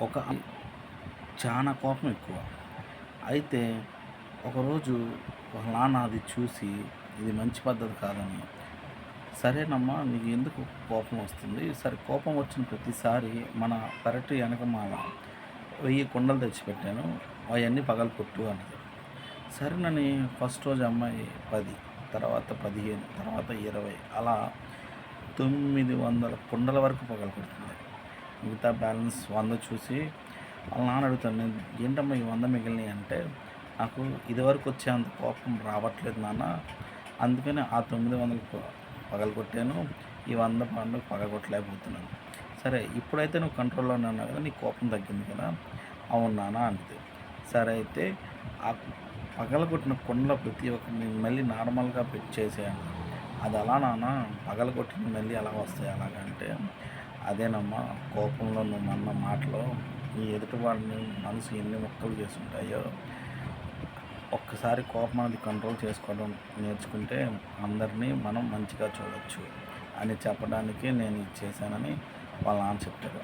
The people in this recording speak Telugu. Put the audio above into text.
ఒక చాలా కోపం ఎక్కువ. అయితే ఒకరోజు వాళ్ళ నాన్న అది చూసి ఇది మంచి పద్ధతి కాదని, సరేనమ్మా నీకు ఎందుకు కోపం వస్తుంది? సరే కోపం వచ్చిన ప్రతిసారి మన పెరటి ఎనకమాల 1000 కుండలు తెచ్చిపెట్టాను. అయన్నీ పగలగొట్టు అన్నది. సరేనని ఫస్ట్ రోజు అమ్మాయి 10, తర్వాత 15, తర్వాత 20 అలా 900 కుండల వరకు పగలగొడుతుంది. మిగతా బ్యాలెన్స్ 100 చూసి వాళ్ళ నాన్న అడుగుతాను, నేను ఏంటమ్మా ఈ 100 మిగిలినయి అంటే, నాకు ఇదివరకు వచ్చేంత కోపం రావట్లేదు నాన్న, అందుకని ఆ 900 పగలగొట్టాను, ఈ 100 పండుగ పగలగొట్టలేకపోతున్నాను. సరే ఇప్పుడైతే నువ్వు కంట్రోల్లోనే ఉన్నావు కదా, నీ కోపం తగ్గింది కదా. అవును నాన్న అంటుంది. సరే అయితే ఆ పగలగొట్టిన కుండలో ప్రతి ఒక్కటి నేను మళ్ళీ నార్మల్గా పెట్టి చేసేయండి. అది అలా నాన్న, పగలగొట్టినవి మళ్ళీ ఎలా వస్తాయి అలాగంటే, అదేనమ్మా కోపంలో నువ్వు అన్న మాటలు నీ ఎదుటివాడిని మనసు ఎన్ని ముక్కలు చేసుంటాయో, ఒక్కసారి కోపం అనేది కంట్రోల్ చేసుకోవడం నేర్చుకుంటే అందరినీ మనం మంచిగా చూడొచ్చు అని చెప్పడానికి నేను ఇది చేశానని వాళ్ళ నాన్న చెప్పారు.